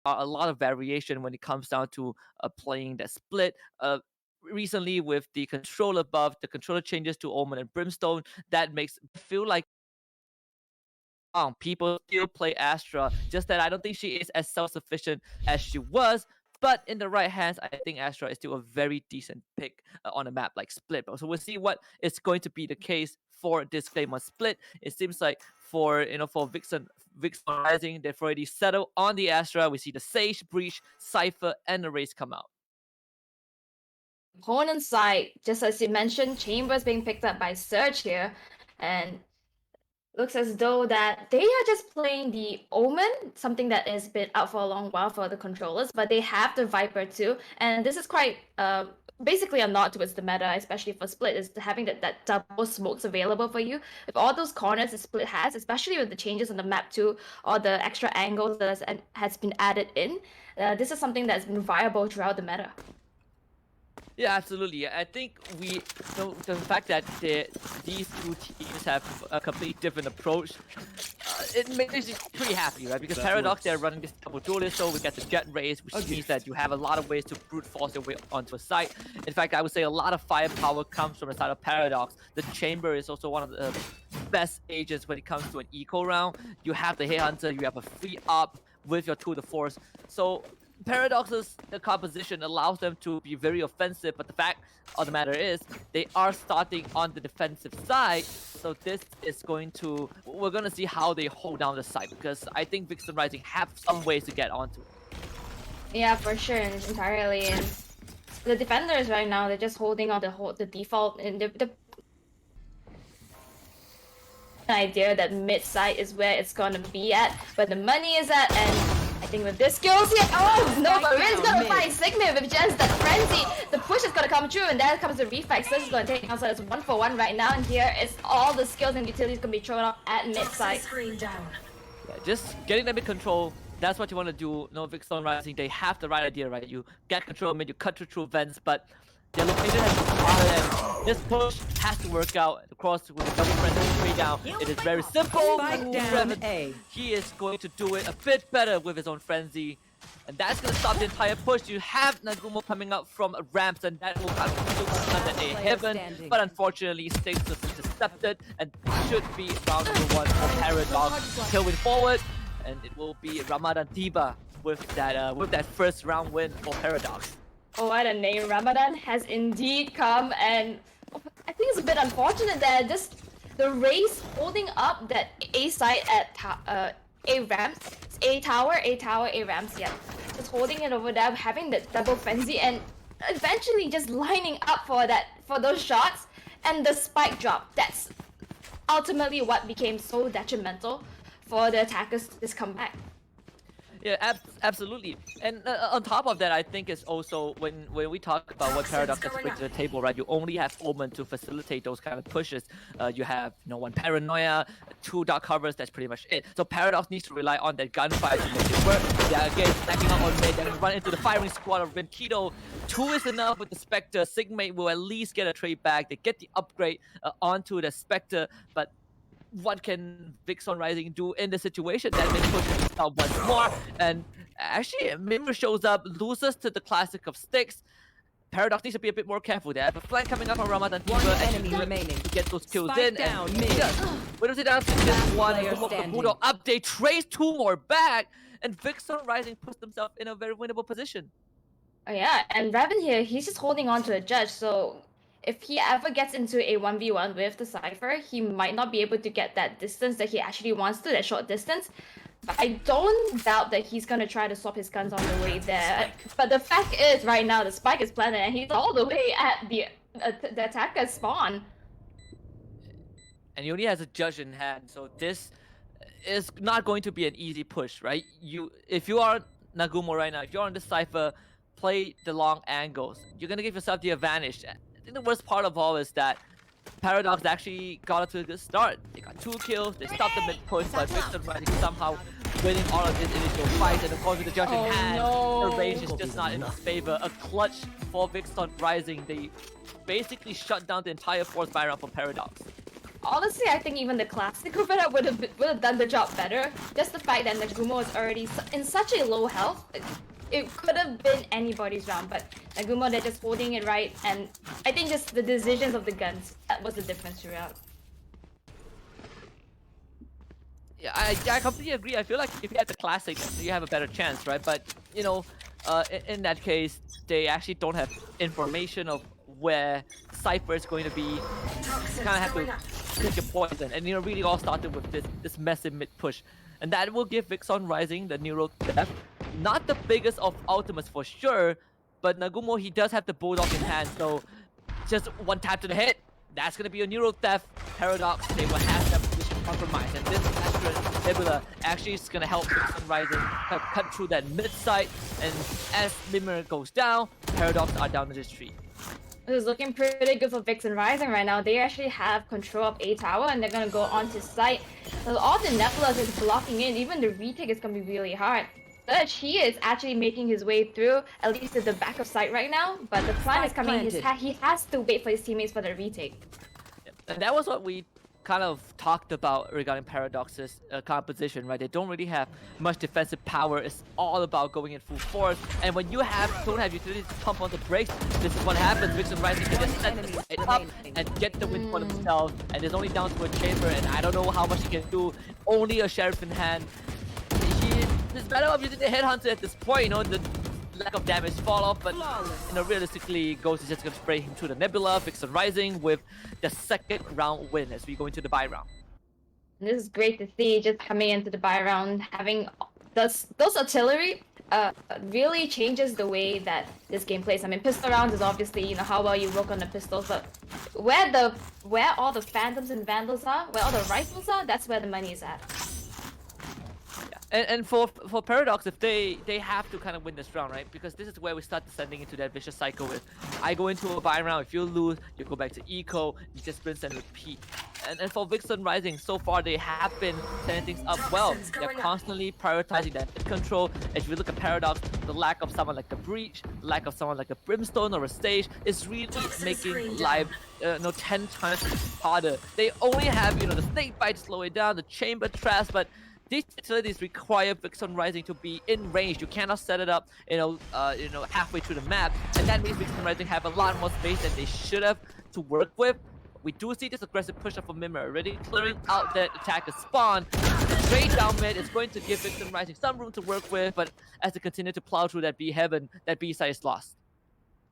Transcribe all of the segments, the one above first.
are a lot of variation when it comes down to playing the split. Recently, with the controller buff, the controller changes to Omen and Brimstone, that makes it feel like people still play Astra. Just that I don't think she is as self-sufficient as she was. But in the right hands, I think Astra is still a very decent pick on a map like Split. So we'll see what is going to be the case for this game on Split. It seems like for V1XON Rising, they've already settled on the Astra. We see the Sage, Breach, Cypher, and the Race come out. Opponent side, just as you mentioned, Chambers being picked up by Surge here, and looks as though that they are just playing the Omen, something that has been out for a long while for the controllers, but they have the Viper too, and this is quite basically a nod towards the meta, especially for Split, is having that double smokes available for you. With all those corners that Split has, especially with the changes on the map too, or the extra angles that has been added in, this is something that's been viable throughout the meta. Yeah, absolutely. I think the fact that these two teams have a completely different approach, it makes you pretty happy, right? Because Paradox, they're running this double duelist, so we get the Jet Race, which means that you have a lot of ways to brute force your way onto a site. In fact, I would say a lot of firepower comes from the side of Paradox. The Chamber is also one of the best agents when it comes to an eco round. You have the Headhunter, you have a free up with your tool de force. So Paradox's composition allows them to be very offensive, but the fact of the matter is they are starting on the defensive side. So this is we're going to see how they hold down the site, because I think V1XON Rising have some ways to get onto it. Yeah, for sure, entirely. And the defenders right now, they're just holding on the default, and the idea that mid side is where it's gonna be at, but the money is at, and I think with this skills here, oh no, but Rin's gonna find Sigma with just that frenzy. The push is gonna come true, and then comes the reflex. This is gonna take out, so it's 1-for-1 right now, and here is all the skills and utilities gonna be thrown up at mid side. Yeah, just getting them in control. That's what you want to do. No, V1XON Rising, they have the right idea, right? You get control of mid, you cut through vents, but their location has to be harder, and this push has to work out across with the double frenzy straight down. It is very simple. He is going to do it a bit better with his own frenzy, and that's going to stop the entire push. You have Nagumo coming out from ramps, and that will have to be a heaven, but unfortunately Stakes was intercepted, and should be round number 1 for Paradox. Tailwind forward, and it will be Ramadan Tiba with that first round win for Paradox. Oh, what a name. Ramadan has indeed come, and I think it's a bit unfortunate that the Race holding up that A site at A ramps, A tower, A ramps, yeah. Just holding it over there, having that double frenzy, and eventually just lining up for those shots, and the spike drop. That's ultimately what became so detrimental for the attackers this comeback. Yeah, absolutely. And on top of that, I think it's also when we talk about what Paradox has to bring to the table, right? You only have Omen to facilitate those kind of pushes. You have, one Paranoia, 2 Dark Covers, that's pretty much it. So Paradox needs to rely on that gunfire to make it work. Yeah, again, snacking out on mid, then run into the firing squad of Rinkido. 2 is enough with the Spectre. Sigma will at least get a trade back. They get the upgrade onto the Spectre, but what can V1XON Rising do in the situation? That makes push out once more, and actually Mimir shows up, loses to the classic of Sticks. Paradox needs to be a bit more careful there. But flank coming up from Ramadan Tiba, enemy remaining to get those kills Spike in. down, And mid. Widows it down to this one. Player Budo update, trace 2 more back, and V1XON Rising puts themselves in a very winnable position. Oh yeah, and Raven here, he's just holding on to a judge, so if he ever gets into a 1v1 with the Cypher, he might not be able to get that distance that he actually wants to, that short distance. But I don't doubt that he's gonna try to swap his guns on the way there. But the fact is, right now, the spike is planted and he's all the way at the attacker's spawn. And he only has a judge in hand, so this is not going to be an easy push, right? If you are Nagumo right now, if you're on the Cypher, play the long angles. You're gonna give yourself the advantage. I think the worst part of all is that Paradox actually got it to a good start. They got 2 kills, they stopped the mid push, but V1XON Rising somehow winning all of this initial fight, and of course with the judge in hand, the range is just not in his favor. A clutch for V1XON Rising. They basically shut down the entire fourth buy round for Paradox. honestly, I think even the classic over that would have done the job better. Just the fact that Nagumo is already in such a low health, it could have been anybody's round. But Nagumo, they're just holding it right, and I think just the decisions of the guns, that was the difference throughout. Yeah, I completely agree. I feel like if you had the classic, you have a better chance, right? But you know, in that case, they actually don't have information of where Cypher is going to be. Kind of have to pick your poison, and you know, really all started with this massive mid push, and that will give V1XON Rising the Neuro Theft. Not the biggest of ultimates for sure, but Nagumo, he does have the Bulldog in hand, so just one tap to the head. That's gonna be a Neuro Theft. Paradox, they will have that position compromise, and this extra Nebula actually is gonna help V1XON Rising cut through that mid side, and as Mimir goes down, Paradox are down to this tree. This is looking pretty good for V1XON Rising right now. They actually have control of A tower, and they're gonna go onto site. So all the Nebulas is blocking in. Even the retake is gonna be really hard. Surge, he is actually making his way through, at least at the back of sight right now. But the plan is coming. He has to wait for his teammates for the retake. Yep. And that was what we kind of talked about regarding Paradox's composition, right? They don't really have much defensive power. It's all about going in full force. And when you don't have utilities to pump on the brakes, this is what happens. V1XON Rising can just set it up and get the win for themselves. And it's only down to a chamber, and I don't know how much he can do. Only a sheriff in hand. It's better off using the headhunter at this point, you know, the lack of damage fall off, but you know, realistically, Ghost is just gonna spray him through the Nebula. V1XON Rising with the second round win as we go into the bye round. And this is great to see, just coming into the bye round, having those artillery really changes the way that this game plays. I mean, pistol rounds is obviously, you know, how well you work on the pistols, but where all the Phantoms and Vandals are, where all the rifles are, that's where the money is at. And for Paradox, if they have to kind of win this round, right? Because this is where we start descending into that vicious cycle with I go into a bye round, if you lose, you go back to eco, you just rinse and repeat. And for V1XON Rising, so far they have been setting things up well. They're constantly prioritizing that hit control. If you look at Paradox, the lack of someone like a Breach, lack of someone like a Brimstone or a Stage is really making life 10 times harder. They only have, you know, the Snake Bite to slow it down, the Chamber Traps, but these utilities require V1XON Rising to be in range. You cannot set it up, halfway through the map, and that means V1XON Rising have a lot more space than they should have to work with. We do see this aggressive push up from Mimir, already clearing out that attacker spawn. Straight down mid is going to give V1XON Rising some room to work with, but as they continue to plow through that B heaven, that B side is lost.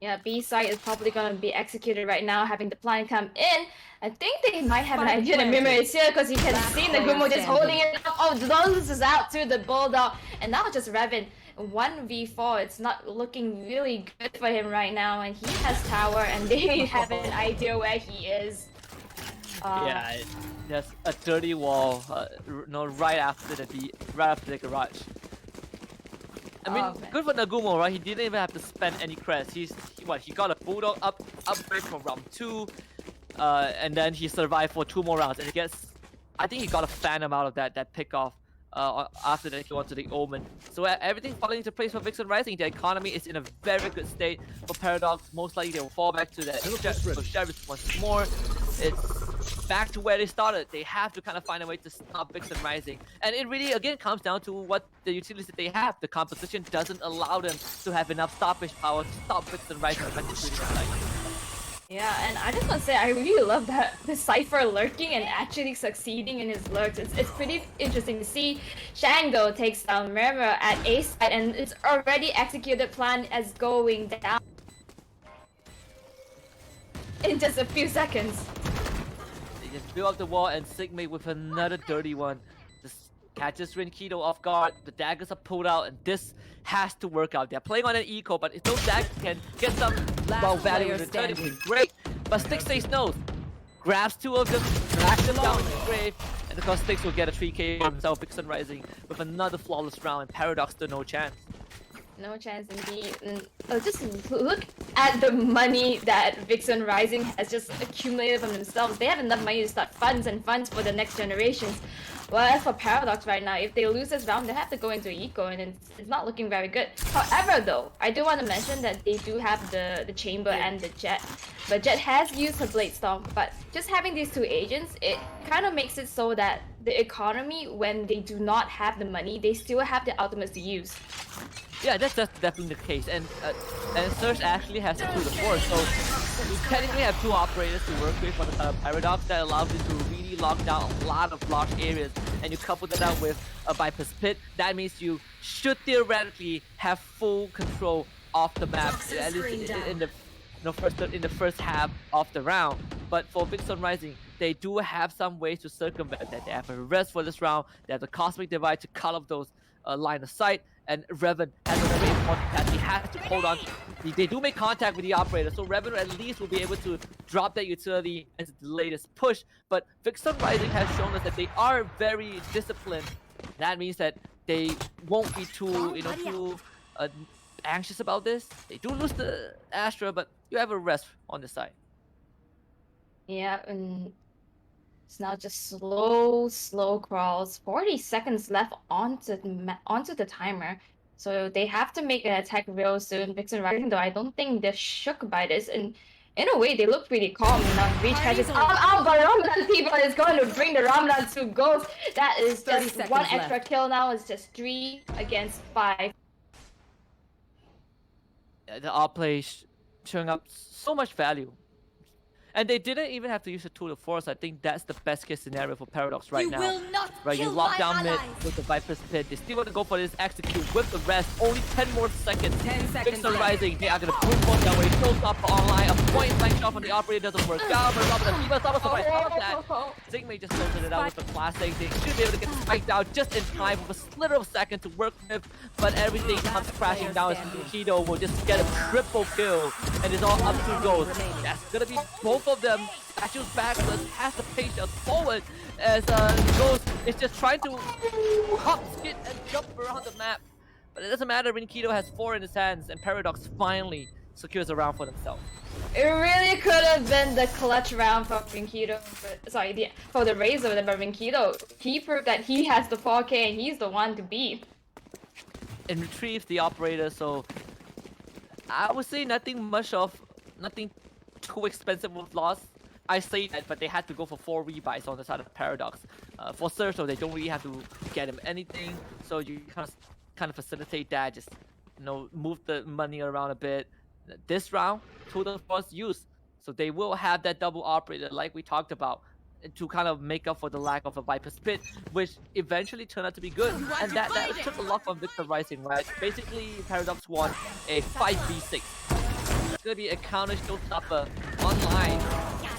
Yeah, B side is probably going to be executed right now, having the plan come in. I think they might have an idea that Mimir is here, because you can see Nagumo just holding it up. Oh, Dolus is out to the Bulldog, and now just Revan. 1v4, it's not looking really good for him right now, and he has tower, and they have an idea where he is. Yeah, just a dirty wall, right after the garage. I mean, good for Nagumo, right? He didn't even have to spend any creds. He got a Bulldog upgrade from round 2, and then he survived for 2 more rounds, and I think he got a Phantom out of that pick off after that he went to the Omen. So everything falling into place for V1XON Rising. The economy is in a very good state for Paradox. Most likely they will fall back to that Sheriff once more. It's back to where they started. They have to kind of find a way to stop V1XON Rising. And it really, again, comes down to what the utilities that they have. The composition doesn't allow them to have enough stoppage power to stop V1XON Rising effectively. Yeah, and I just want to say, I really love that the Cypher lurking and actually succeeding in his lurks. It's pretty interesting to see. Shango takes down Mimir at A side, and it's already executed plan as going down in just a few seconds. They just build up the wall, and Sigma with another dirty one. Just catches Rinkido off guard, the daggers are pulled out, and this has to work out. They're playing on an eco, but if those daggers can get some value in return, it would be great. But Styx says no. Grabs 2 of them, drags them down in the grave, and of course Styx will get a 3k for himself. V1XON Rising with another flawless round, and Paradox still no chance. No chance indeed. And, just look at the money that V1XON Rising has just accumulated from themselves. They have enough money to start funds and funds for the next generations. Well, as for Paradox right now, if they lose this round, they have to go into eco, and it's not looking very good. However, though, I do want to mention that they do have the Chamber and the Jet. But Jet has used her Blade Storm, but just having these two agents, it kind of makes it so that the economy, when they do not have the money, they still have the ultimates to use. Yeah, that's definitely the case, and Surge actually has a 2-4, so you technically have 2 operators to work with on the side of Paradox that allows you to really lock down a lot of large areas, and you couple that out with a Viper's Pit. That means you should theoretically have full control of the map, at least in the first half of the round. But for V1XON Rising, they do have some ways to circumvent that. They have a rest for this round. They have the Cosmic Divide to cut off those line of sight, and Revan has a very important task. He has to hold on. They do make contact with the operator, so Revan at least will be able to drop that utility and to delay this push. But V1XON Rising has shown us that they are very disciplined. That means that they won't be too, too anxious about this. They do lose the Astra, but you have a rest on the side. Yeah, and it's now just slow crawls. 40 seconds left onto the timer. So they have to make an attack real soon. V1XON Rising, though, I don't think they're shook by this. And in a way, they look pretty calm. Now, Breach catches out, but Ramadan Tiba is going to bring the Ramadan 2 goals. That is just one extra kill now. It's just 3 against 5. The outplay showing up so much value. And they didn't even have to use a 2-4, so I think that's the best case scenario for Paradox right now. You lock down mid with the Viper's Pit. They still want to go for this execute with the rest. Only 10 more seconds. V1XON Rising, they are going to pull one that way. Showstopper online. A point blank shot from the operator doesn't work out. But Ramadan Tiba surprise out of that. Zigmei just closes it out with the classic. They should be able to get spiked out just in time with a slither of a second to work with. But everything comes crashing down as Kido will just get a triple kill. And it's all up to goals. That's going to be both of them. Statues backless has the pace out forward as Ghost is just trying to hop, skid, and jump around the map. But it doesn't matter, Rinkido has 4 in his hands, and Paradox finally secures a round for themselves. It really could have been the clutch round for Rinkido, for the Razor, but Rinkido, he proved that he has the 4K and he's the one to beat. And retrieves the operator, so I would say nothing too expensive with loss. I say that, but they had to go for 4 rebuys on the side of Paradox. For Surge, so they don't really have to get him anything, so you kind of facilitate that, just move the money around a bit. This round, 2-4 used, so they will have that double operator like we talked about to kind of make up for the lack of a Viper's Pit, which eventually turned out to be good. And that took a lot from V1XON Rising, right? Basically, Paradox won a 5v6. It's gonna be a counter showstopper online.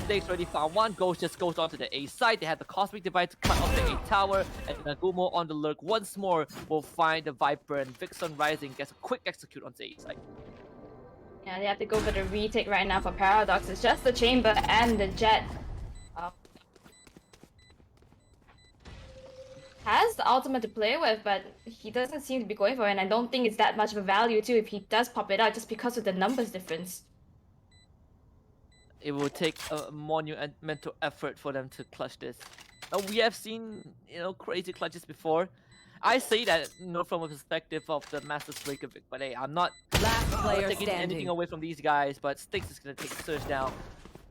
Stakes already found one. Ghost just goes onto the A side. They have the Cosmic Divide to cut off the A tower, and Nagumo on the lurk once more will find the Viper, and V1XON Rising gets a quick execute on the A side. Yeah, they have to go for the retake right now for Paradox. It's just the Chamber and the Jet. Has the ultimate to play with, but he doesn't seem to be going for it, and I don't think it's that much of a value too if he does pop it out just because of the numbers difference. It will take a monumental effort for them to clutch this. We have seen, crazy clutches before. I say that, from a perspective of the Masters Reykjavik, but hey, I'm not taking anything away from these guys, but Styx is gonna take the Surge down.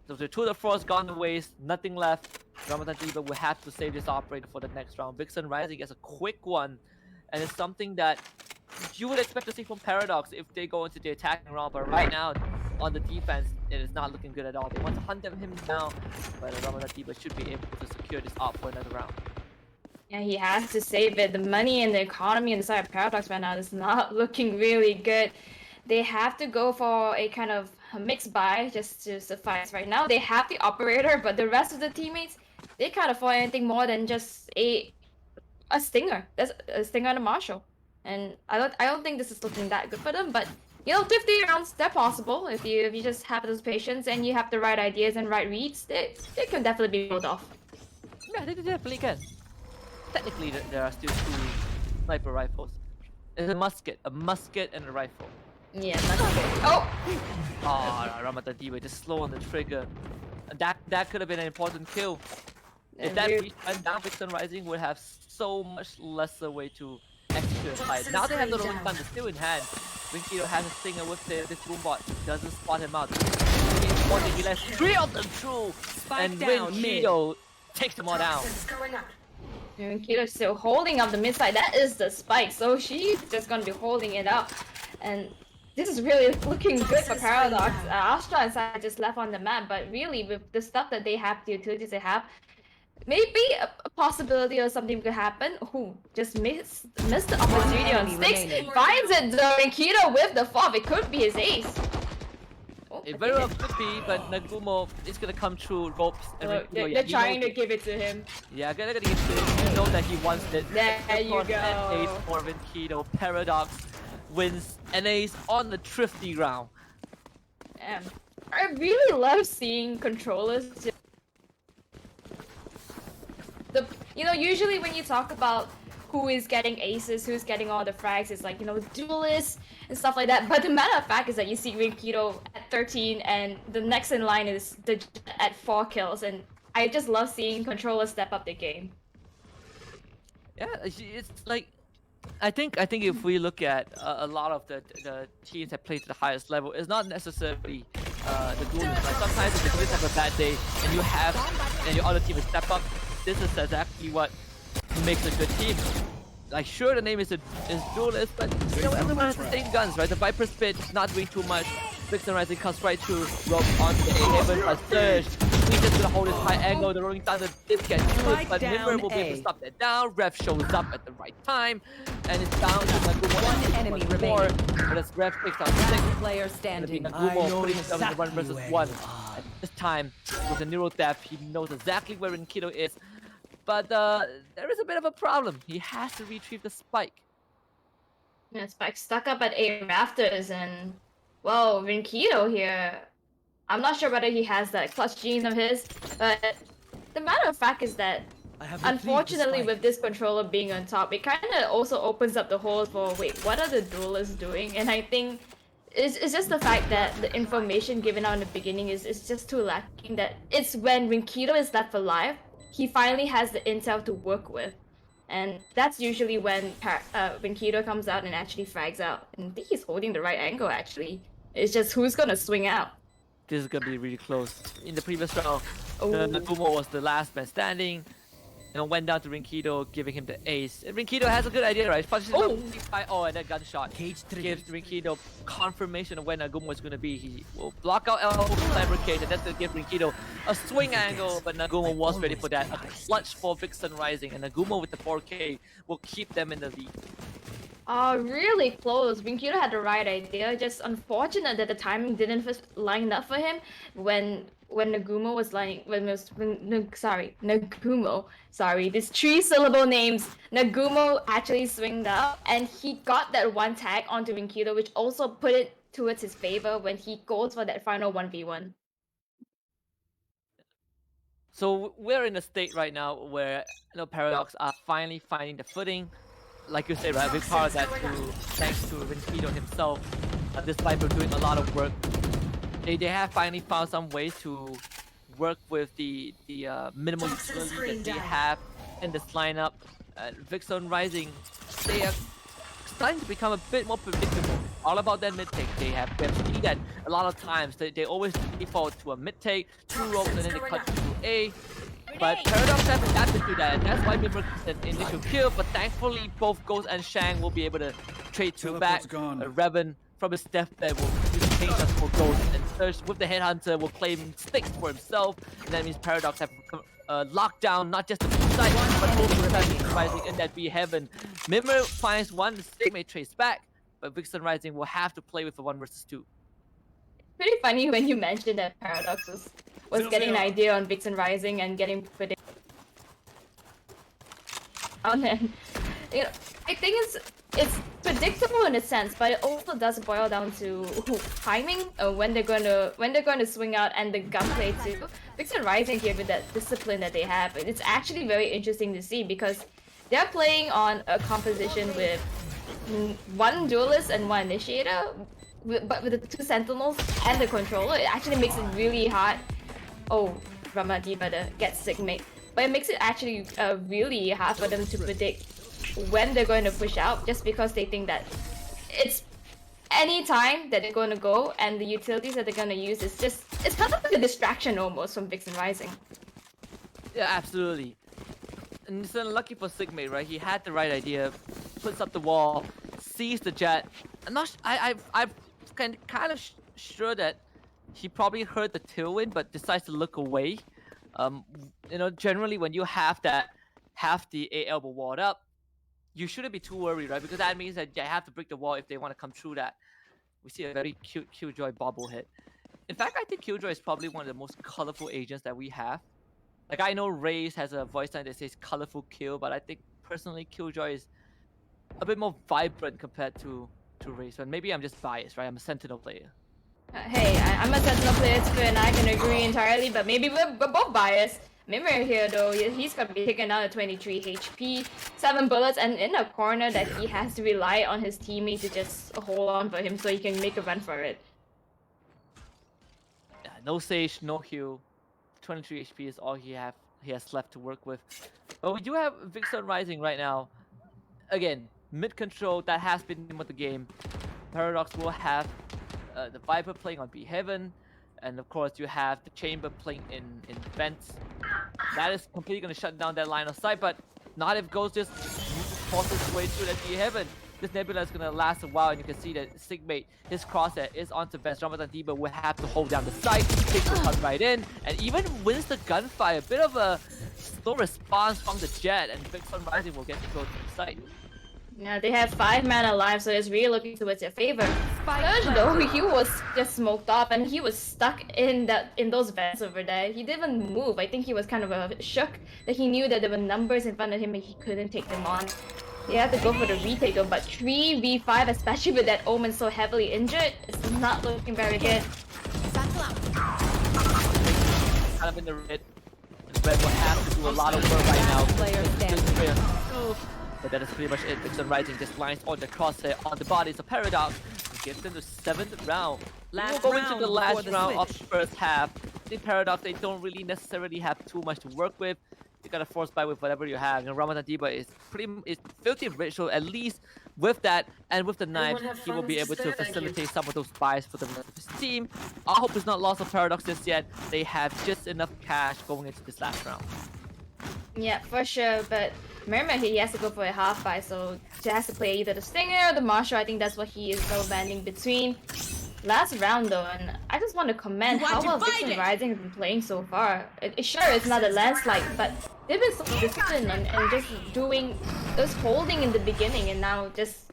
So the 2-4's gone to waste, nothing left. Ramadan Tiba will have to save this operator for the next round. V1XON Rising gets a quick one, and it's something that you would expect to see from Paradox if they go into the attacking round, but right now, on the defense, it is not looking good at all. They want to hunt him down, but Ramadan Tiba should be able to secure this op for another round. Yeah, he has to save it. The money and the economy on the side of Paradox right now is not looking really good. They have to go for a kind of mixed buy just to suffice right now. They have the operator, but the rest of the teammates, they can't afford anything more than just a stinger. That's a stinger and a marshal. And I don't think this is looking that good for them, but 50 rounds, they're possible if you just have those patience and you have the right ideas and right reads. They can definitely be pulled off. Yeah, they definitely can. Technically, there are still 2 sniper rifles. There's a musket and a rifle. Yeah, musket. Oh! Oh, Ramadan Tiba just slow on the trigger. That could have been an important kill. If that breach went down, V1XON Rising would have so much lesser way to execute a fight. Now they have the Rolling Thunder still in hand. Rinkido has a stinger with this Boombot. Doesn't spot him out. He lets 3 of them through. And Rinkido takes them all down. Rinkido still holding up the mid side. That is the spike. So she's just going to be holding it up. And this is really looking good for Paradox. Astra and Sai just left on the map. But really, with the stuff that they have, the utilities they have, maybe a possibility or something could happen. Who just missed the opportunity on sticks. Finds it, Rinkido with the fob. It could be his ace. It very well could be, but Nagumo is gonna come through ropes. And they're trying to give it to him. Yeah, they're gonna give it to him. You know that he wants it. There you go. An ace for Rinkido. Paradox wins an ace on the thrifty round. Damn. I really love seeing controllers. Usually when you talk about who is getting aces, who's getting all the frags, it's like, duelists and stuff like that. But the matter of fact is that you see Rinkido at 13 and the next in line is at 4 kills, and I just love seeing controllers step up the game. Yeah, it's like, I think if we look at a lot of the teams that play to the highest level, it's not necessarily the duelists. Like sometimes if the duelists have a bad day and your other team will step up, this is exactly what makes a good team. Like, sure, the name is duelist, but everyone has the same guns, right? The Viper Spit not doing too much. V1XON Rising comes right through, rope onto the A-Haven, but Surge, he's just gonna hold his high angle. The Rolling Thunder did get to it, but Mimir will be able to stop that down. Rev shows up at the right time, and it's down to Nagumo. One enemy remaining. But as Rev takes out 6 player standing. Nagumo putting himself in the 1 versus 1. At this time, with the Neuro Death, he knows exactly where Rinkido is. But there is a bit of a problem. He has to retrieve the spike. Yeah, Spike stuck up at 8 rafters, and well, Rinkido here, I'm not sure whether he has that clutch gene of his, but the matter of fact is that unfortunately with this controller being on top, it kind of also opens up the hole for, wait, what are the duelists doing? And I think it's just the fact that the information given out in the beginning is just too lacking, that it's when Rinkido is left alive, he finally has the intel to work with. And that's usually when Rinkido comes out and actually frags out. And I think he's holding the right angle, actually. It's just who's gonna swing out. This is gonna be really close. In the previous round, Nagumo was the last man standing. Went down to Rinkido, giving him the ace. And Rinkido has a good idea, right? And that gunshot gives Rinkido confirmation of where Nagumo is going to be. He will block out elbow fabricate, and that's going to give Rinkido a swing angle, but Nagumo was ready for that. A clutch for V1XON Rising, and Nagumo with the 4K will keep them in the lead. Really close. Rinkido had the right idea, just unfortunate that the timing didn't line up for him when Nagumo was Nagumo, these 3-syllable names, Nagumo actually swinged up, and he got that one tag onto Rinkido, which also put it towards his favor when he goes for that final 1v1. So we're in a state right now where Paradox are finally finding the footing. Like you said, right, a big part of that thanks to Rinkido himself, despite doing a lot of work. They have finally found some ways to work with the minimal utility that they have in this lineup. V1XON Rising, they are starting to become a bit more predictable. All about that mid take. We have seen that a lot of times. They always default to a mid take, 2 ropes, and then they cut to A. But Paradox have adapted to that, and that's why Mimir gets an initial kill. But thankfully, both Ghost and Shang will be able to trade 2 back. Revan from his deathbed will use change us for Ghost, and Surge with the Headhunter will claim sticks for himself. And that means Paradox have locked down not just the side, but also V1XON Rising in that B heaven. Mimir finds 1, the stick may trace back, but V1XON Rising will have to play with a 1 versus 2. Pretty funny when you mentioned that Paradox was getting an idea on V1XON Rising and getting predict. And then, I think it's predictable in a sense, but it also does boil down to timing, when they're going to swing out, and the gunplay too. V1XON Rising here with that discipline that they have, it's actually very interesting to see because they're playing on a composition with 1 duelist and 1 initiator, but with the 2 sentinels and the controller, it actually makes it really hard. Oh, Ramadi better get sick, mate. but it makes it actually really hard for them to predict when they're going to push out, just because they think that it's any time that they're going to go, and the utilities that they're going to use is just, it's kind of like a distraction almost from VixN Rising. Yeah, absolutely. And it's unlucky for Sigmate, right? He had the right idea, puts up the wall, sees the jet. I'm not. I'm kind of sure that he probably heard the tailwind, but decides to look away. You know, generally when you have that, have the A elbow walled up, you shouldn't be too worried, right? Because that means that you have to break the wall if they want to come through that. We see a very cute Killjoy bobble hit. In fact, I think Killjoy is probably one of the most colorful agents that we have. Like, I know Raze has a voice line that says colorful kill, but I think personally Killjoy is a bit more vibrant compared to Raze. And maybe I'm just biased, right? I'm a Sentinel player. Hey, I'm a Sentinel player too, and I can agree entirely, but maybe we're both biased. Mimir here though, he's gonna be taking out at 23 HP, 7 bullets, and in a corner that he has to rely on his teammate to just hold on for him so he can make a run for it. Yeah, no Sage, no heal. 23 HP is all he has left to work with. But we do have V1XON Rising right now. Again, mid control, that has been the name of the game. Paradox will have the Viper playing on B Heaven, and of course you have the Chamber playing in Vents. That is completely going to shut down that line of sight, but not if Ghost just forces his way through that B Heaven. This Nebula is going to last a while, and you can see that Sigmate, his crosshair is onto Vents. Ramadan Diba will have to hold down the sight. Six will come right in, and even wins the gunfire. A bit of a slow response from the Jet, and V1XON Rising will get to go to the site. Yeah, they have 5 men alive, so it's really looking towards their favor. Surge though, he was just smoked off, and he was stuck in those vents over there. He didn't move. I think he was kind of shook that he knew that there were numbers in front of him and he couldn't take them on. They had to go for the retake though, but 3v5, especially with that Omen so heavily injured, it's not looking very good. Kind of in the red. Red will have to do a lot of work right now. Player standing. But that is pretty much it. V1XON Rising just lines on the crosshair on the bodies of Paradox and gives them the 7th round. We'll go into the last round of the first half. I think Paradox, they don't really necessarily have too much to work with. You gotta force buy with whatever you have. And Ramadan Diba is filthy rich, so at least with that and with the knife, he will be able to facilitate some of those buys for the rest of his team. Our hope is not lost on Paradox just yet. They have just enough cash going into this last round. Yeah, for sure, but remember he has to go for a half buy, so he has to play either the Stinger or the Marshall. I think that's what he is still banding between. Last round though, and I just want to comment how well V1XON Rising has been playing so far. Sure, it's not a landslide, but they've been so disciplined and just doing those holding in the beginning, and now just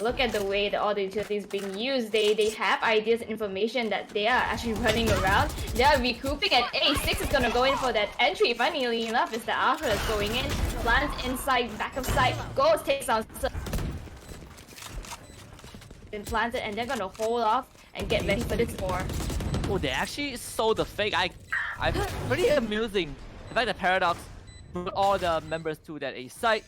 look at the way that all the utilities being used. They have ideas and information that they are actually running around. They are recouping, and A6 is gonna go in for that entry. Funnily enough, it's the Astra that's going in. Plants inside, back of sight. Ghost takes on. Been planted, and they're gonna hold off and get ready for this war. Oh, they actually sold the fake. I'm pretty amusing. In fact, the Paradox brought all the members to that A site.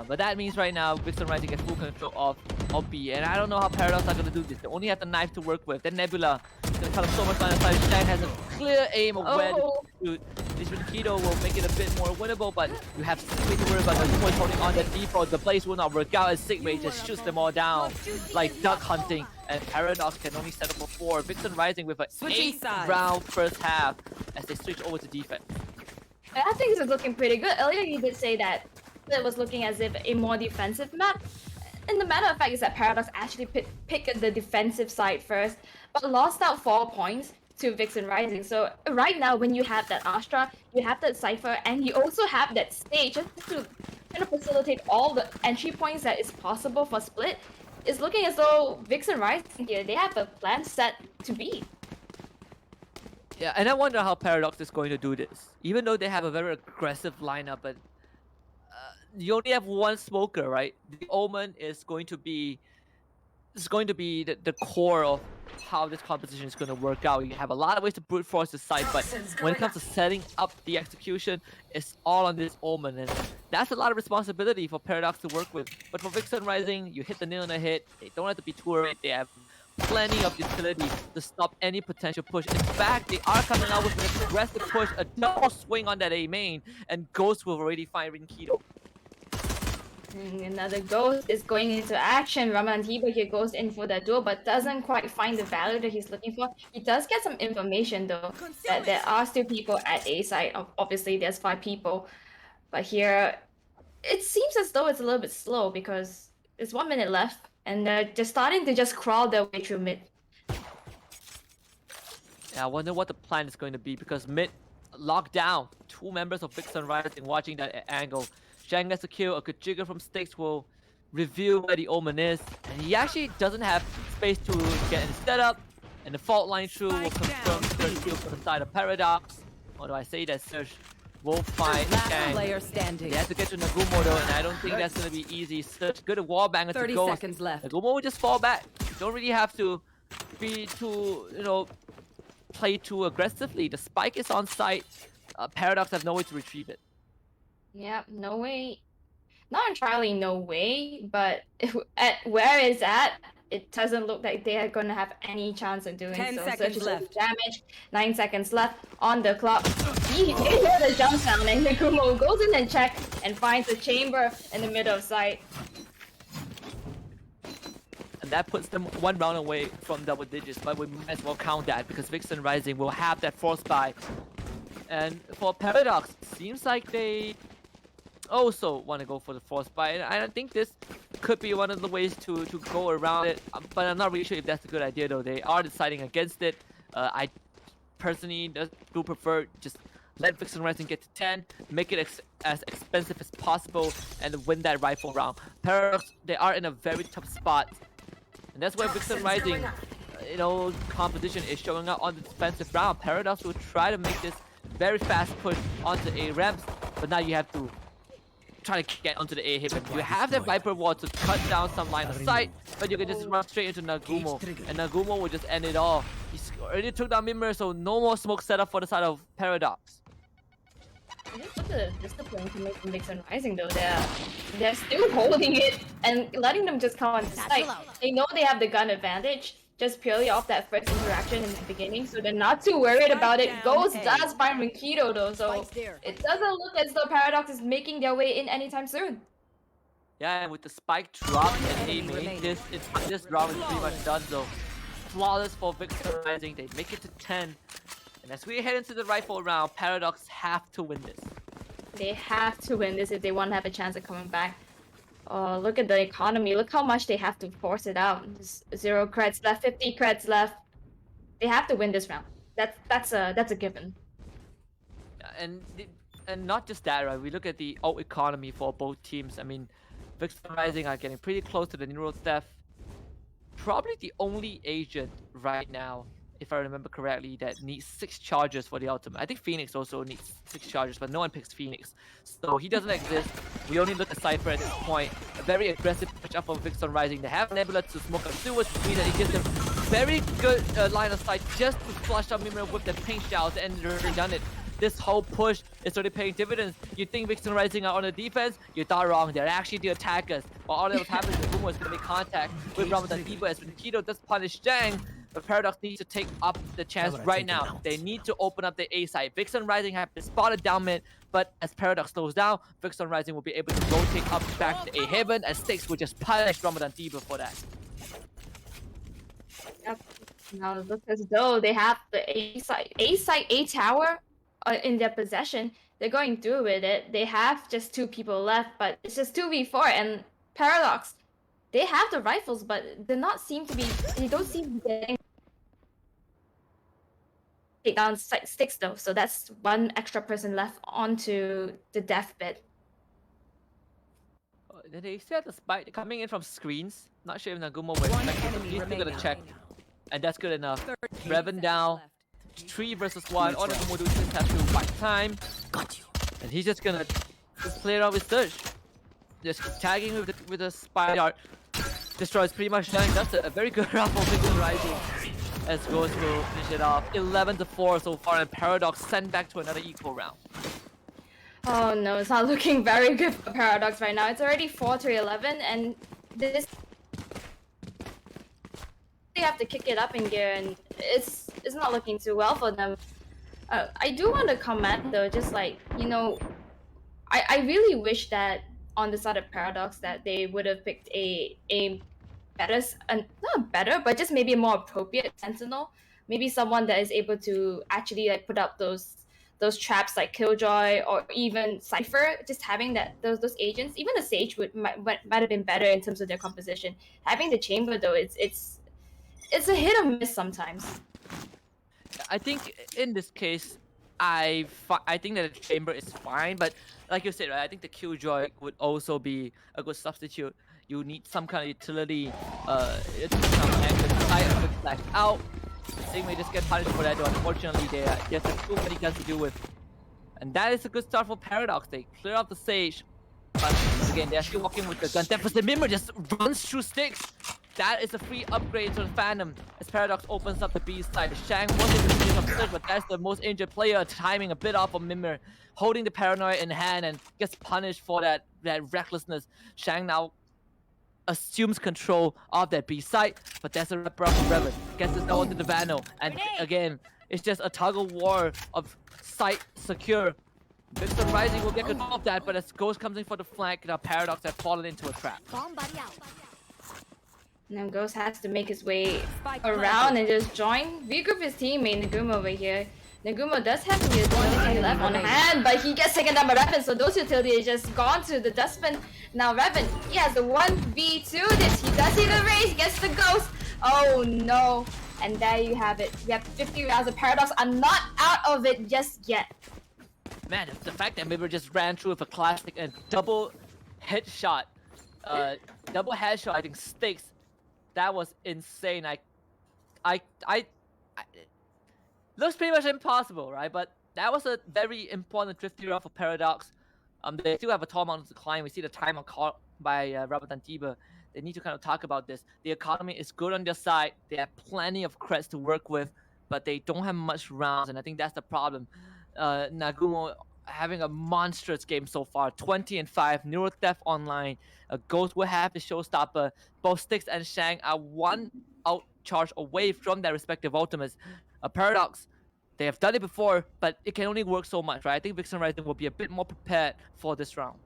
But that means right now, V1XON Rising get full control of B, and I don't know how Paradox are gonna do this. They only have the knife to work with. Then Nebula is gonna cut up so much on the side. Shan has a clear aim of where to shoot. This Keto will make it a bit more winnable, but you have Sigmate to worry about. The point holding on the default. The place will not work out as Sigmate just shoots them all down like duck hunting, and Paradox can only settle for 4. V1XON Rising with an 8th round first half as they switch over to defense. I think this is looking pretty good. Earlier you did say that it was looking as if a more defensive map. And the matter of fact is that Paradox actually picked the defensive side first, but lost out 4 points to V1XON Rising. So right now, when you have that Astra, you have that Cypher, and you also have that stage just to kind of facilitate all the entry points that is possible for split, it's looking as though V1XON Rising here, they have a plan set to beat. Yeah, and I wonder how Paradox is going to do this. Even though they have a very aggressive lineup, but you only have one smoker, right? The Omen is going to be the core of how this composition is going to work out. You have a lot of ways to brute force the site, but when it comes to setting up the execution, it's all on this Omen, and that's a lot of responsibility for Paradox to work with. But for V1XON Rising, you hit the nail on the head. They don't have to be too worried. They have plenty of utility to stop any potential push. In fact, they are coming out with an aggressive push, a double swing on that A main, and Ghost will already find Rinkido. Another Ghost is going into action. Ramadan Tiba here goes in for that duel, but doesn't quite find the value that he's looking for. He does get some information though, that there are still people at A site. Obviously, there's 5 people, but here it seems as though it's a little bit slow because there's 1 minute left, and they're just starting to just crawl their way through mid. Yeah, I wonder what the plan is going to be because mid locked down. 2 members of V1XON Rising watching that angle. Zhang gets a kill, a good trigger from Sticks will reveal where the Omen is, and he actually doesn't have space to get in setup, and the fault line through will confirm Surge kill from the side of Paradox. Or do I say that Surge will find Last player Zhang? standing. They have to get to Nagumo though, and I don't think that's going to be easy. Surge good at wallbanger to 30 go. seconds left. Nagumo will just fall back. You don't really have to be too, play too aggressively. The spike is on site. Paradox have no way to retrieve it. Yeah, no way. Not entirely no way, but at where it's at, it doesn't look like they are going to have any chance of doing 10 so. seconds Search is left. damage. 9 seconds left on the clock. They hear the jump sound, and Nagumo goes in and checks and finds a chamber in the middle of sight. And that puts them 1 round away from double digits, but we might as well count that because V1XON Rising will have that force buy. And for Paradox, seems like they also want to go for the force buy, and I think this could be one of the ways to go around it, but I'm not really sure if that's a good idea though. They are deciding against it. I personally do prefer just let V1XON Rising get to 10, make it as expensive as possible, and win that rifle round. Paradox, they are in a very tough spot, and that's where V1XON Rising, competition is showing up on the defensive round. Paradox will try to make this very fast push onto A ramps, but now you have to try to get onto the A hip. You have the Viper wall to cut down some line of sight, but you can just run straight into Nagumo, and Nagumo will just end it all. He's already took down Mimir, so no more smoke setup for the side of Paradox. I just look at the discipline coming from V1XON Rising though. They're still holding it and letting them just come on the site. They know they have the gun advantage, just purely off that first interaction in the beginning, so they're not too worried about it. Ghost does find Rinkido though, so it doesn't look as though Paradox is making their way in anytime soon. Yeah, and with the spike drop and A main, this round is pretty much done though. Flawless for V1XON Rising, they make it to 10. And as we head into the rifle round, Paradox have to win this. They have to win this if they want to have a chance of coming back. Oh, look at the economy. Look how much they have to force it out. There's 0 creds left, 50 creds left. They have to win this round. That's a given. And not just that, right? We look at the ult economy for both teams. I mean, V1XON Rising are getting pretty close to the Neuro Theft. Probably the only agent right now, if I remember correctly, that needs 6 charges for the ultimate. I think Phoenix also needs 6 charges, but no one picks Phoenix. So he doesn't exist. We only look at Cypher at this point. A very aggressive push up from V1XON Rising. They have Nebula to smoke up sewers, which means that it gives them very good line of sight just to flush out Mimir with the paint showers, and they've already done it. This whole push is already paying dividends. You think V1XON Rising are on the defense? You thought wrong. They're actually the attackers. While all that was happening, the Gumo is going to make contact with Ramadan Tiba as Rinkido does punish Zhang. But Paradox needs to take up the chance right now. They need to open up the A side. V1XON Rising have been spotted down mid, but as Paradox slows down, V1XON Rising will be able to rotate up back to A heaven, and Sticks will just punish Ramadan Tiba for that. Yep. Now it looks as though they have the A side, A tower in their possession. They're going through with it. They have just 2 people left, but it's just 2v4, and Paradox, they have the rifles, but they don't seem to be getting take down Sticks though, so that's 1 extra person left onto the death bit. They said the spike coming in from screens. Not sure if Nagumo will expect it, but he's still gonna check. And that's good enough. Revan down. 3 versus 1. All Nagumo do is just have to buy time. Got you. And he's just gonna play it out with Surge. Just keep tagging with the spy dart. Destroys pretty much done. That's a very good round for V1XON Rising. As Ghost will finish it off. 11-4 so far, and Paradox sent back to another equal round. Oh no, it's not looking very good for Paradox right now. It's already 4-11, and this they have to kick it up in gear, and it's not looking too well for them. I do want to comment though, just like, you know, I really wish that on the side of Paradox that they would have picked a better, not better, but just maybe a more appropriate Sentinel. Maybe someone that is able to actually like put up those traps like Killjoy or even Cypher. Just having those agents, even a Sage might have been better in terms of their composition. Having the Chamber though, it's a hit or miss sometimes. I think in this case, I think that the Chamber is fine, but like you said, right, I think the Killjoy would also be a good substitute. You need some kind of utility, to flash out. I think we just get punished for that, though. Unfortunately, there's too many guns to deal with. And that is a good start for Paradox. They clear out the Sage. But again, they're still walking with the gun deficit. Mimir just runs through sticks. That is a free upgrade to the Phantom as Paradox opens up the B side. Shang wanted to finish upstairs, but that's the most injured player, timing a bit off of Mimir, holding the paranoia in hand and gets punished for that recklessness. Shang now assumes control of that B site, but that's a wrap from Revan. Gets us now onto the Vano, and again, it's just a tug of war of site secure. V1XON Rising will get control of that, but as Ghost comes in for the flank, now Paradox have fallen into a trap. Now Ghost has to make his way around and just join. Regroup his teammate Nagumo over here. Nagumo does have the utility left on hand, but he gets taken down by Revan, so those utilities just gone to the dustbin. Now Revan, he has the 1v2 this. He does see the race, gets the Ghost. Oh no. And there you have it. We have 50 rounds of Paradox are not out of it just yet. Man, the fact that Mimir just ran through with a classic and double headshot, I think stakes. That was insane. Looks pretty much impossible, right? But that was a very important 50 round for Paradox. They still have a tall mountain to climb. We see the time on call by Robert Antiba. They need to kind of talk about this. The economy is good on their side. They have plenty of creds to work with, but they don't have much rounds, and I think that's the problem. Nagumo having a monstrous game so far, 20-5, Neuro Theft online. Ghost will have the showstopper. Both Styx and Shang are one out charge away from their respective ultimates. Paradox, they have done it before, but it can only work so much, right? I think V1XON Rising will be a bit more prepared for this round.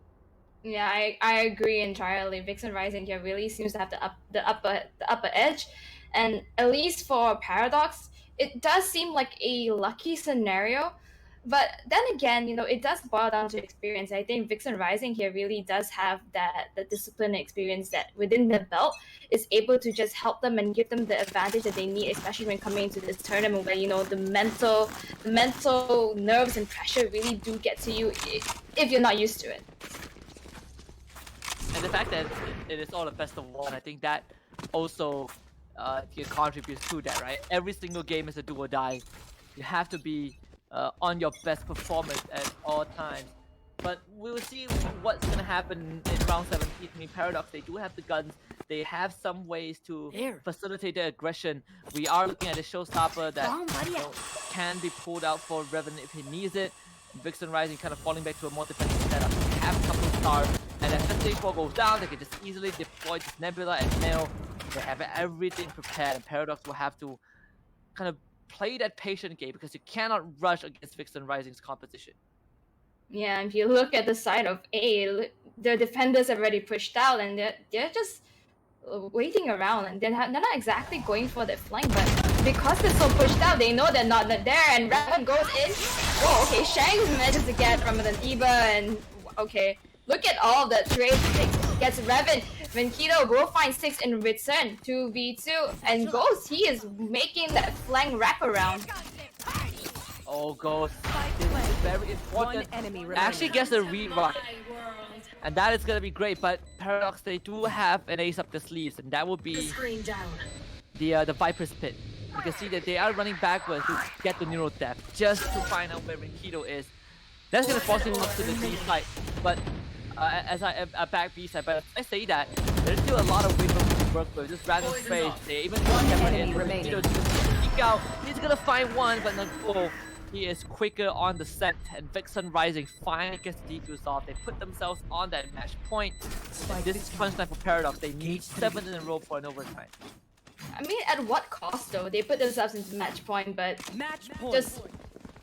Yeah, I agree entirely. V1XON Rising here really seems to have the upper edge, and at least for Paradox, it does seem like a lucky scenario. But then again, you know, it does boil down to experience. I think V1XON Rising here really does have the discipline and experience that within the belt is able to just help them and give them the advantage that they need, especially when coming into this tournament where, you know, the mental nerves and pressure really do get to you if you're not used to it. And the fact that it is all a best of one, I think that also contributes to that, right? Every single game is a do or die. You have to be on your best performance at all times. But we will see what's going to happen in round 17. I mean, Paradox, they do have the guns. They have some ways to facilitate their aggression. We are looking at a showstopper that can be pulled out for Revan if he needs it. V1XON Rising kind of falling back to a more defensive setup. They have a couple of stars, and as the stage 4 goes down, they can just easily deploy this Nebula and Nail. They have everything prepared, and Paradox will have to kind of play that patient game because you cannot rush against V1XON Rising's composition. Yeah, if you look at the side of A, the defenders have already pushed out, and they're just waiting around, and they're not exactly going for that flank, but because they're so pushed out, they know they're not there, and Revan goes in. Oh, okay, Shang manages to get from an Eva, and okay, look at all the trades gets Revan. Venkito will find 6 in return, 2v2, and Ghost, he is making that flank wraparound. Oh, Ghost, this is very important. Actually gets a revive, and that is going to be great, but Paradox, they do have an ace up the sleeves, and that will be the Viper's Pit. You can see that they are running backwards to get the Neuro Theft, just to find out where Venkito is. That's going to force him up to the B side, but as I back B side, but I say that there's still a lot of wiggle to work with. Just random space, they even put camera in. Venkito just peek out. He's going to find one, but no. He is quicker on the scent, and V1XON Rising finally gets the defuse off. They put themselves on that match point. And this is crunch time for Paradox. They need 7 in a row for an overtime. I mean, at what cost though? They put themselves into match point, but Match point. just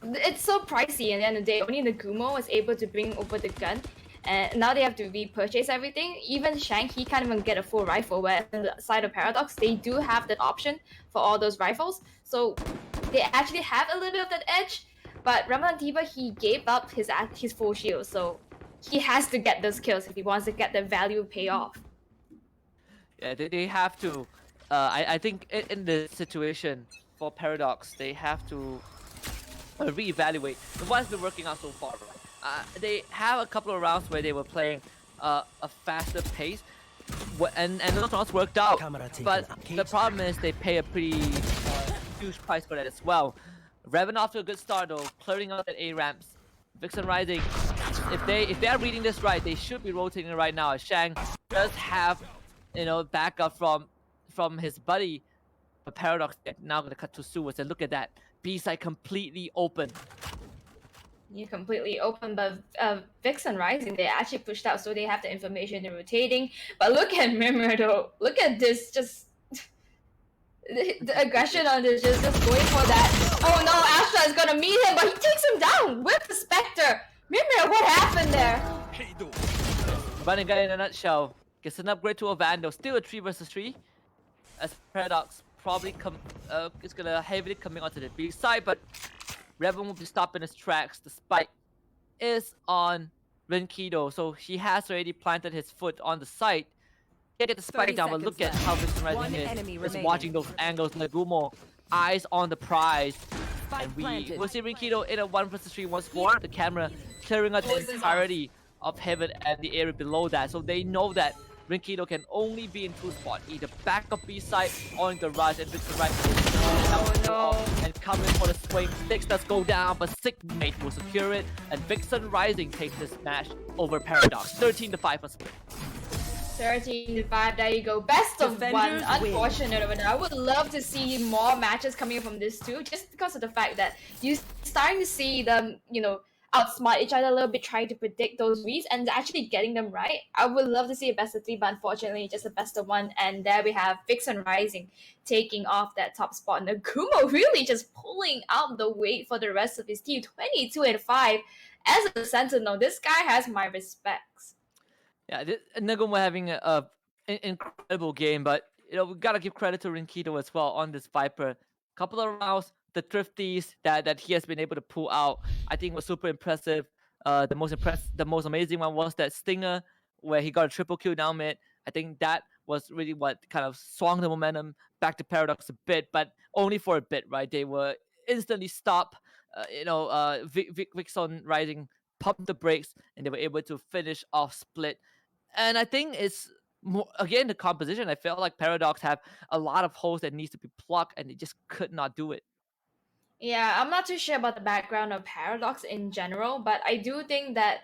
it's so pricey. At the end of the day, only Nagumo was able to bring over the gun, and now they have to repurchase everything. Even Shang, he can't even get a full rifle. Where on the side of Paradox, they do have that option for all those rifles, so they actually have a little bit of that edge. But Ramadan Diva, he gave up his full shield, so he has to get those kills if he wants to get the value payoff. Yeah, they have to. I think in this situation for Paradox, they have to reevaluate what's been working out so far. They have a couple of rounds where they were playing a faster pace, and those rounds worked out. But the problem is they pay a pretty huge price for that as well. Revan off to a good start though, clearing out that A ramps. V1XON Rising, if they are reading this right, they should be rotating right now. Shang does have, you know, backup from his buddy, but Paradox now gonna cut to Suez, and look at that, B side completely open. You're completely open, but V1XON Rising, they actually pushed out, so they have the information, they're rotating. But look at Mimir though, look at this, just the aggression on this, just going for that. Oh no, Astra is gonna meet him, but he takes him down with the Spectre. Mimir, what happened there? Running guy in a nutshell, gets an upgrade to a Vandal, still a 3 versus 3. As Paradox probably is gonna heavily coming onto the B side, but Revan will be stopping his tracks. The spike is on Renkido, so he has already planted his foot on the site. Get the spike down, but look at how V1XON Rising is watching those angles. Nagumo, eyes on the prize. And we will see Renkido in a 1 versus 3 once more. The camera clearing out the entirety of Heaven and the area below that. So they know that Renkido can only be in 2 spots, either back up B side or in the rush, and V1XON Rising and coming for the swing. 6 does go down, but Sigmate will secure it, and V1XON Rising takes this match over Paradox. 13-5 for split. 13-5, there you go. Best of Defenders one. Unfortunate over there. I would love to see more matches coming from this too, just because of the fact that you're starting to see them, you know, outsmart each other a little bit, trying to predict those reads and actually getting them right. I would love to see a best of 3, but unfortunately, just a best of 1. And there we have V1XON Rising taking off that top spot. And Nagumo really just pulling out the weight for the rest of his team. 22-5. As a Sentinel, this guy has my respects. Yeah, Nagumo having an incredible game, but you know we gotta give credit to Renkido as well on this Viper. Couple of rounds, the thrifties that he has been able to pull out, I think was super impressive. The most amazing one was that Stinger where he got a triple kill down mid. I think that was really what kind of swung the momentum back to Paradox a bit, but only for a bit, right? They were instantly stopped. V1XON Rising pumped the brakes, and they were able to finish off split. And I think it's more, again, the composition. I felt like Paradox have a lot of holes that needs to be plucked, and they just could not do it. Yeah, I'm not too sure about the background of Paradox in general, but I do think that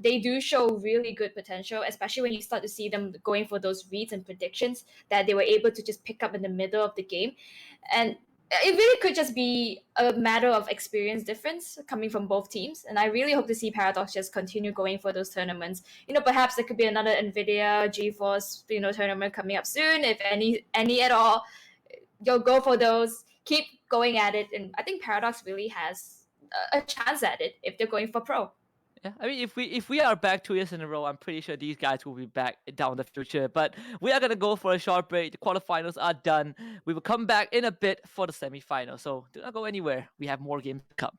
they do show really good potential, especially when you start to see them going for those reads and predictions that they were able to just pick up in the middle of the game. And it really could just be a matter of experience difference coming from both teams. And I really hope to see Paradox just continue going for those tournaments. You know, perhaps there could be another NVIDIA, GeForce, you know, tournament coming up soon. If any at all, you'll go for those. Keep going at it. And I think Paradox really has a chance at it if they're going for pro. Yeah, I mean, if we are back 2 years in a row, I'm pretty sure these guys will be back down the future. But we are gonna go for a short break. The quarterfinals are done. We will come back in a bit for the semifinals. So do not go anywhere. We have more games to come.